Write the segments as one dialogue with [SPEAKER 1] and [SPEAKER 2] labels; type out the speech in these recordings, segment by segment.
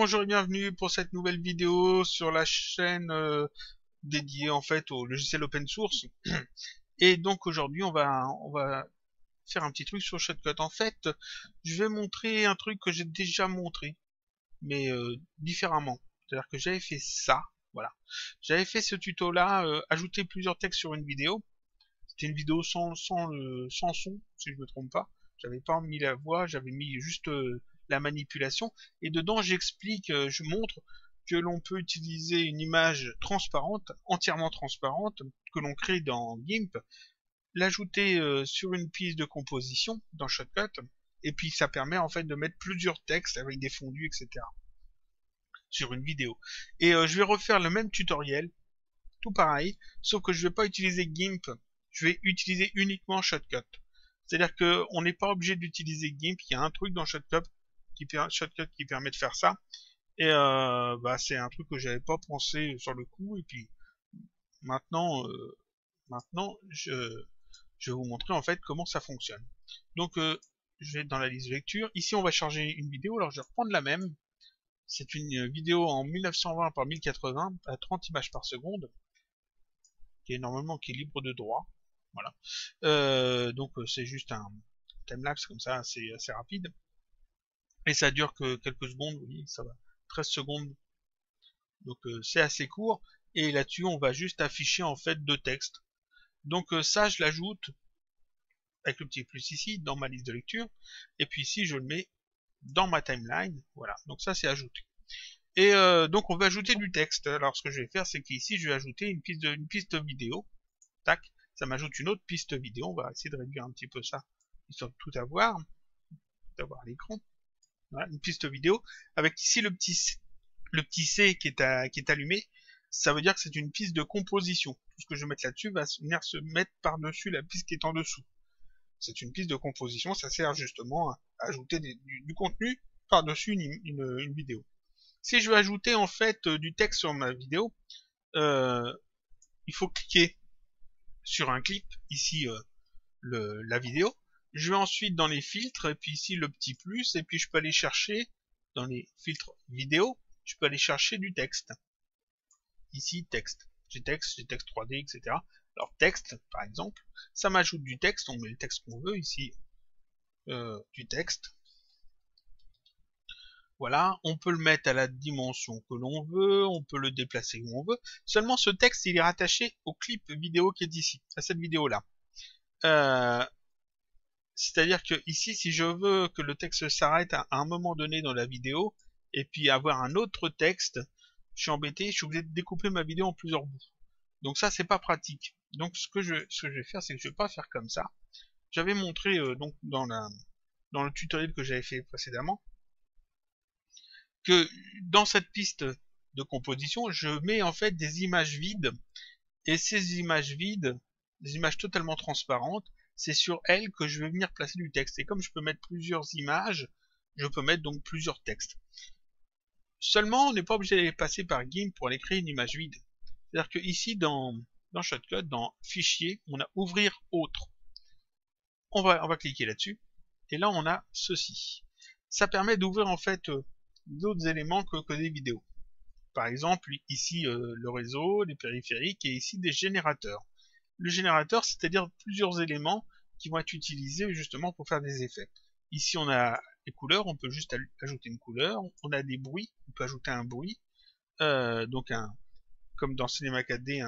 [SPEAKER 1] bonjour et bienvenue pour cette nouvelle vidéo sur la chaîne dédiée en fait au logiciel open source. Et donc aujourd'hui on va faire un petit truc sur Shotcut. En fait, je vais montrer un truc que j'ai déjà montré, mais différemment. C'est-à-dire que j'avais fait ça, voilà. J'avais fait ce tuto là, ajouter plusieurs textes sur une vidéo. C'était une vidéo sans son, si je me trompe pas. J'avais pas mis la voix, j'avais mis juste la manipulation. Et dedans, j'explique, je montre que l'on peut utiliser une image transparente, entièrement transparente, que l'on crée dans GIMP, l'ajouter sur une piste de composition dans Shotcut, et puis ça permet en fait de mettre plusieurs textes avec des fondus, etc. sur une vidéo. Et je vais refaire le même tutoriel, tout pareil, sauf que je vais pas utiliser GIMP, je vais utiliser uniquement Shotcut. C'est-à-dire qu'on n'est pas obligé d'utiliser GIMP, il y a un truc dans Shotcut qui permet de faire ça. Et c'est un truc que j'avais pas pensé sur le coup, et puis maintenant, je vais vous montrer en fait comment ça fonctionne. Donc je vais dans la liste de lecture, ici on va charger une vidéo, alors je vais reprendre la même. C'est une vidéo en 1920 par 1080 à 30 images par seconde, qui est normalement libre de droit. Voilà. Donc c'est juste un timelapse comme ça, c'est assez rapide. Et ça dure que quelques secondes, vous voyez, ça va. 13 secondes. Donc c'est assez court. Et là-dessus, on va juste afficher en fait deux textes. Donc ça, je l'ajoute avec le petit plus ici, dans ma liste de lecture. Et puis ici, je le mets dans ma timeline. Voilà. Donc ça, c'est ajouté. Et donc on va ajouter du texte. Alors ce que je vais faire, c'est qu'ici, je vais ajouter une piste vidéo. Tac. Ça m'ajoute une autre piste vidéo. On va essayer de réduire un petit peu ça, histoire de tout avoir, d'avoir l'écran. Voilà, une piste vidéo avec ici le petit C qui est allumé. Ça veut dire que c'est une piste de composition. Tout ce que je vais mettre là-dessus va venir se mettre par-dessus la piste qui est en dessous. C'est une piste de composition, ça sert justement à ajouter du contenu par-dessus une vidéo. Si je veux ajouter en fait du texte sur ma vidéo, il faut cliquer sur un clip, ici la vidéo. Je vais ensuite dans les filtres, et puis ici le petit plus, et puis je peux aller chercher, dans les filtres vidéo, je peux aller chercher du texte. Ici, texte. J'ai texte 3D, etc. Alors texte, par exemple, ça m'ajoute du texte, on met le texte qu'on veut, ici, du texte. Voilà, on peut le mettre à la dimension que l'on veut, on peut le déplacer où on veut. Seulement ce texte, il est rattaché au clip vidéo qui est ici, à cette vidéo-là. C'est-à-dire que ici, si je veux que le texte s'arrête à un moment donné dans la vidéo, et puis avoir un autre texte, je suis embêté, je suis obligé de découper ma vidéo en plusieurs bouts. Donc ça, c'est pas pratique. Donc ce que je vais faire, c'est que je vais pas faire comme ça. J'avais montré donc dans le tutoriel que j'avais fait précédemment, que dans cette piste de composition, je mets en fait des images vides, et ces images vides, des images totalement transparentes, c'est sur elles que je vais venir placer du texte. Et comme je peux mettre plusieurs images, je peux mettre donc plusieurs textes. Seulement, on n'est pas obligé d'aller passer par GIMP pour aller créer une image vide. C'est-à-dire que ici, dans Shotcut, dans Fichier, on a Ouvrir autre. On va cliquer là-dessus. Et là, on a ceci. Ça permet d'ouvrir en fait d'autres éléments que des vidéos. Par exemple, ici, le réseau, les périphériques, et ici des générateurs. Le générateur, c'est-à-dire plusieurs éléments qui vont être utilisés justement pour faire des effets. Ici, on a les couleurs, on peut juste ajouter une couleur. On a des bruits, on peut ajouter un bruit. Donc, comme dans Cinema 4D,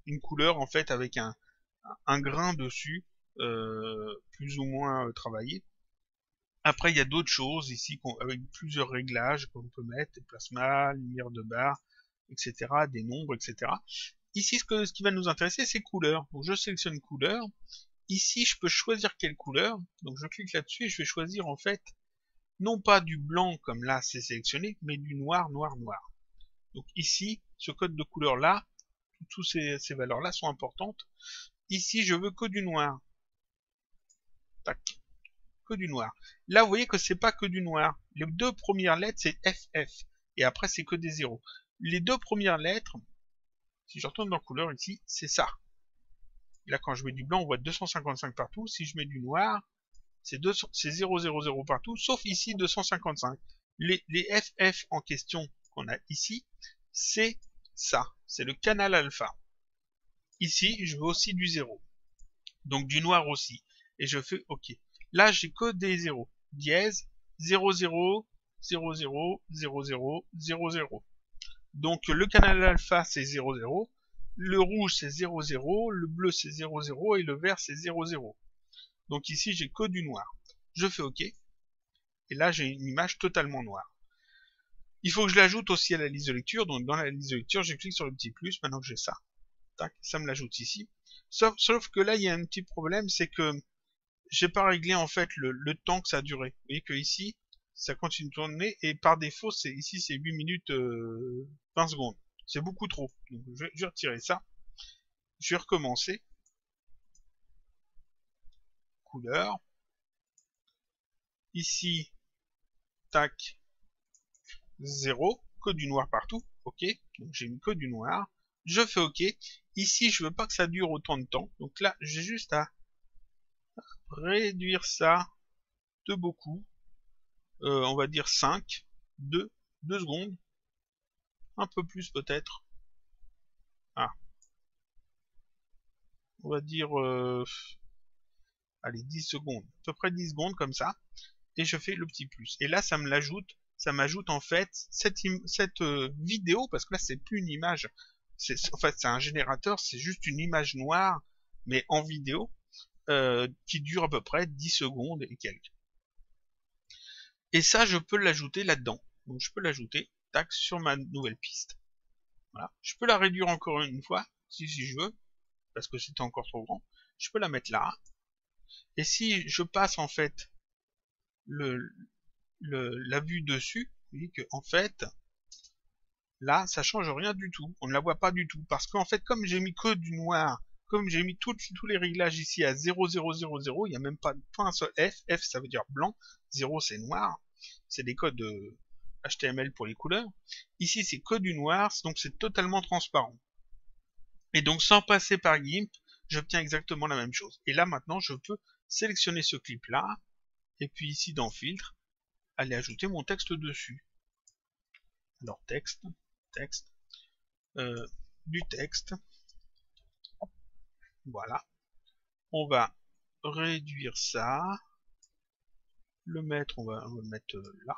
[SPEAKER 1] une couleur en fait avec un grain dessus, plus ou moins travaillé. Après, il y a d'autres choses ici avec plusieurs réglages qu'on peut mettre, des plasmas, lumière de barre, etc., des nombres, etc. Ici, ce qui va nous intéresser, c'est couleur. Donc, je sélectionne couleur. Ici, je peux choisir quelle couleur. Donc, je clique là-dessus et je vais choisir en fait, non pas du blanc comme là, c'est sélectionné, mais du noir, noir, noir. Donc ici, ce code de couleur là, toutes ces valeurs là sont importantes. Ici, je veux que du noir. Tac. Que du noir. Là, vous voyez que c'est pas que du noir. Les deux premières lettres, c'est FF. Et après, c'est que des zéros. Les deux premières lettres, si je retourne dans couleur ici, c'est ça. Là, quand je mets du blanc, on voit 255 partout. Si je mets du noir, c'est 000 partout, sauf ici 255. Les FF en question qu'on a ici, c'est ça, c'est le canal alpha. Ici, je veux aussi du 0. Donc du noir aussi. Et je fais OK. Là, j'ai que des 0. Dièse, 0, 0, 0, 0, 0, 0, 0, 0. Donc le canal alpha, c'est 0, 0. Le rouge, c'est 0, 0. Le bleu, c'est 0, 0. Et le vert, c'est 0, 0. Donc ici, j'ai que du noir. Je fais OK. Et là, j'ai une image totalement noire. Il faut que je l'ajoute aussi à la liste de lecture. Donc dans la liste de lecture, je clique sur le petit plus. Maintenant que j'ai ça, tac, ça me l'ajoute ici. Sauf que là, il y a un petit problème, c'est que j'ai pas réglé en fait le temps que ça a duré. Vous voyez que ici, ça continue de tourner et par défaut, ici c'est 8 minutes 20 secondes. C'est beaucoup trop. Donc, je vais retirer ça. Je vais recommencer. Couleur. Ici, tac, 0. Que du noir partout. OK. Donc j'ai mis que du noir. Je fais OK. Ici, je veux pas que ça dure autant de temps. Donc là, j'ai juste à réduire ça de beaucoup. On va dire 5, 2 secondes. Un peu plus peut-être. Ah. On va dire allez, 10 secondes. À peu près 10 secondes comme ça. Et je fais le petit plus. Et là, ça m'ajoute en fait cette vidéo, parce que là, c'est plus une image. En fait, c'est un générateur, c'est juste une image noire, mais en vidéo, qui dure à peu près 10 secondes et quelques. Et ça, je peux l'ajouter là-dedans. Donc, je peux l'ajouter, tac, sur ma nouvelle piste. Voilà. Je peux la réduire encore une fois, si je veux, parce que c'était encore trop grand. Je peux la mettre là. Et si je passe en fait la vue dessus, vous voyez que en fait, là, ça change rien du tout. On ne la voit pas du tout. Parce qu'en fait, comme j'ai mis que du noir, comme j'ai mis tous les réglages ici à 0, 0, 0, 0, il n'y a même pas un seul F. F, ça veut dire blanc. 0, c'est noir. C'est des codes HTML pour les couleurs. Ici, c'est que du noir, donc c'est totalement transparent. Et donc, sans passer par GIMP, j'obtiens exactement la même chose. Et là, maintenant, je peux sélectionner ce clip-là, et puis ici, dans Filtre, aller ajouter mon texte dessus. Alors, texte, du texte. Voilà. On va réduire ça. On va le mettre là.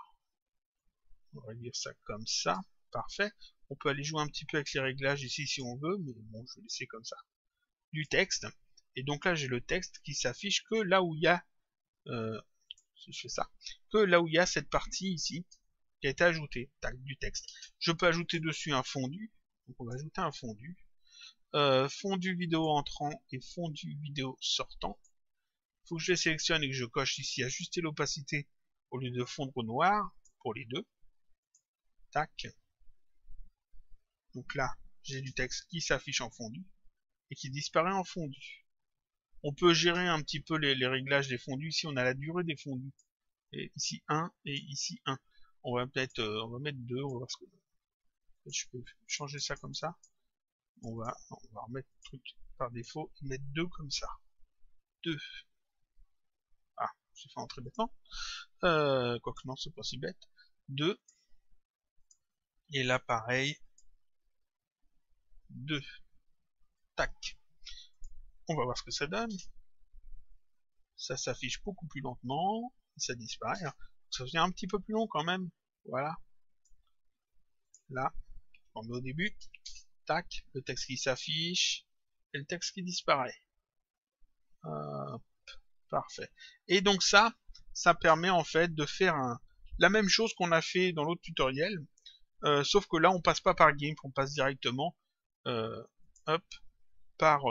[SPEAKER 1] On va réduire ça comme ça. Parfait. On peut aller jouer un petit peu avec les réglages ici si on veut, mais bon, je vais laisser comme ça. Du texte. Et donc là, j'ai le texte qui s'affiche que là où il y a, si je fais ça, que là où il y a cette partie ici qui a été ajoutée, tac, du texte. Je peux ajouter dessus un fondu. Donc on va ajouter un fondu. Fondu vidéo entrant et fondu vidéo sortant. Il faut que je les sélectionne et que je coche ici ajuster l'opacité au lieu de fondre au noir pour les deux. Tac. Donc là, j'ai du texte qui s'affiche en fondu et qui disparaît en fondu. On peut gérer un petit peu les réglages des fondus. Ici, on a la durée des fondus. Et ici 1 et ici 1. On va mettre 2. On va voir ce que je peux changer ça comme ça. On va remettre le truc par défaut et mettre 2 comme ça. 2. Ah, j'ai fait entrer bêtement. Quoique non, c'est pas si bête. 2. Et là, pareil. 2. Tac. On va voir ce que ça donne. Ça s'affiche beaucoup plus lentement. Ça disparaît. Ça devient un petit peu plus long quand même. Voilà. Là, on met au début. Tac. Le texte qui s'affiche. Et le texte qui disparaît. Parfait. Et donc ça permet en fait de faire la même chose qu'on a fait dans l'autre tutoriel. Sauf que là, on passe pas par GIMP, on passe directement hop, par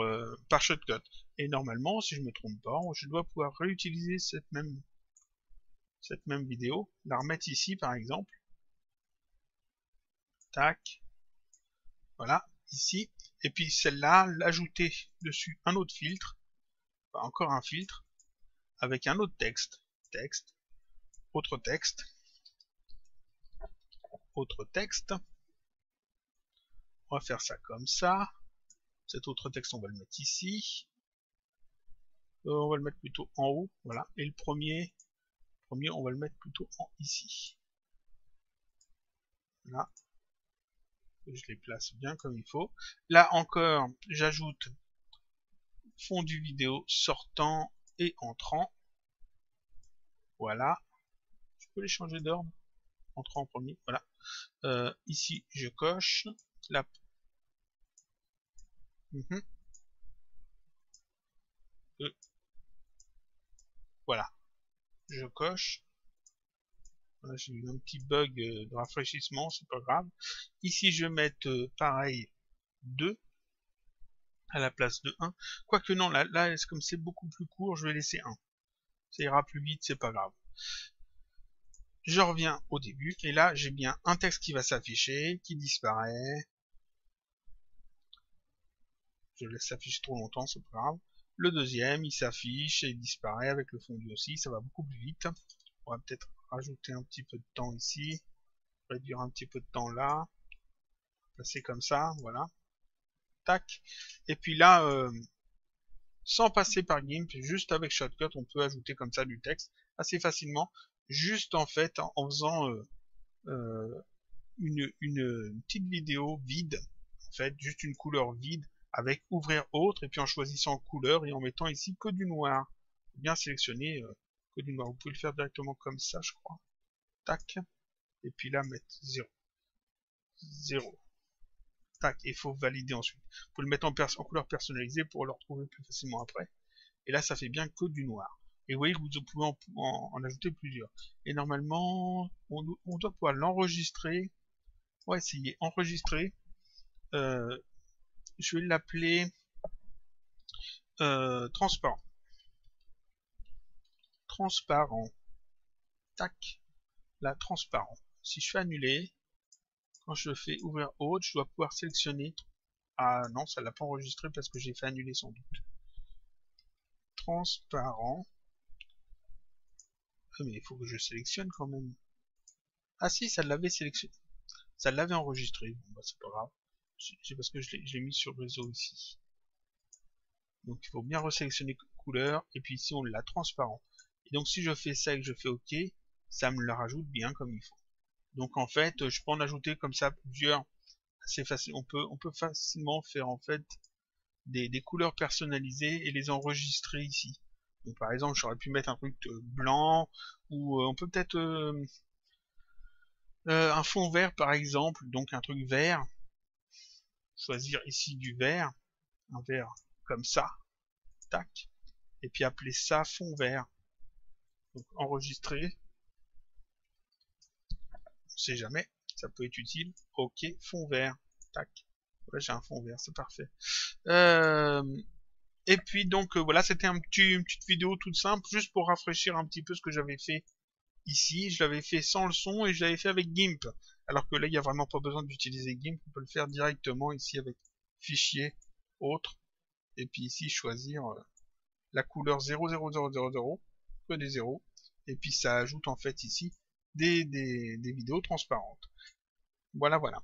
[SPEAKER 1] Shotcut. Et normalement, si je me trompe pas, je dois pouvoir réutiliser cette même vidéo, la remettre ici par exemple. Tac. Voilà, ici. Et puis celle-là, l'ajouter dessus un autre filtre, enfin, encore un filtre, avec un autre texte. Texte, autre texte, autre texte. On va faire ça comme ça. Cet autre texte, on va le mettre ici. On va le mettre plutôt en haut, voilà. Et le premier, on va le mettre plutôt en ici. Là, je les place bien comme il faut. Là encore, j'ajoute fondu vidéo sortant et entrant. Voilà. Je peux les changer d'ordre. Entrant en premier, voilà. Ici, je coche. Là. Voilà. Je coche. Voilà, j'ai eu un petit bug de rafraîchissement, c'est pas grave. Ici, je vais mettre pareil 2 à la place de 1. Quoique non, là comme c'est beaucoup plus court, je vais laisser 1. Ça ira plus vite, c'est pas grave. Je reviens au début, et là, j'ai bien un texte qui va s'afficher, qui disparaît. Je laisse s'afficher trop longtemps, c'est pas grave. Le deuxième, il s'affiche et il disparaît avec le fondu aussi, ça va beaucoup plus vite. On va peut-être rajouter un petit peu de temps ici, réduire un petit peu de temps là, placer comme ça, voilà. Tac. Et puis là, sans passer par GIMP, juste avec Shotcut, on peut ajouter comme ça du texte assez facilement, juste en fait en faisant une petite vidéo vide, en fait, juste une couleur vide avec ouvrir autre, et puis en choisissant couleur et en mettant ici que du noir. Bien sélectionner que du noir. Vous pouvez le faire directement comme ça, je crois. Tac. Et puis là, mettre 0. 0. Tac. Et il faut valider ensuite. Vous pouvez le mettre en couleur personnalisée pour le retrouver plus facilement après. Et là, ça fait bien que du noir. Et vous voyez que vous pouvez en ajouter plusieurs. Et normalement, on doit pouvoir l'enregistrer. On va essayer enregistrer. Je vais l'appeler transparent. Transparent. Tac. Là, transparent. Si je fais annuler, quand je fais ouvrir autre, je dois pouvoir sélectionner. Ah non, ça l'a pas enregistré parce que j'ai fait annuler sans doute. Transparent. Ah, mais il faut que je sélectionne quand même. Ah si, ça l'avait sélectionné. Ça l'avait enregistré. Bon, bah c'est pas grave. C'est parce que je l'ai mis sur le réseau ici. Donc il faut bien resélectionner couleur. Et puis ici on l'a transparent. Et donc si je fais ça et que je fais OK, ça me le rajoute bien comme il faut. Donc en fait, je peux en ajouter comme ça plusieurs. C'est facile. On peut facilement faire en fait des couleurs personnalisées et les enregistrer ici. Donc par exemple, j'aurais pu mettre un truc blanc, ou on peut peut-être un fond vert par exemple, donc un truc vert. Choisir ici du vert, un vert comme ça, tac, et puis appeler ça fond vert. Donc enregistrer, on sait jamais, ça peut être utile. OK, fond vert, tac. Ouais, j'ai un fond vert, c'est parfait. Et puis donc voilà, c'était une petite vidéo toute simple, juste pour rafraîchir un petit peu ce que j'avais fait ici. Je l'avais fait sans le son et je l'avais fait avec GIMP. Alors que là, il n'y a vraiment pas besoin d'utiliser GIMP, on peut le faire directement ici avec fichier, autre, et puis ici choisir la couleur 00000, que des 0, et puis ça ajoute en fait ici des vidéos transparentes. Voilà, voilà.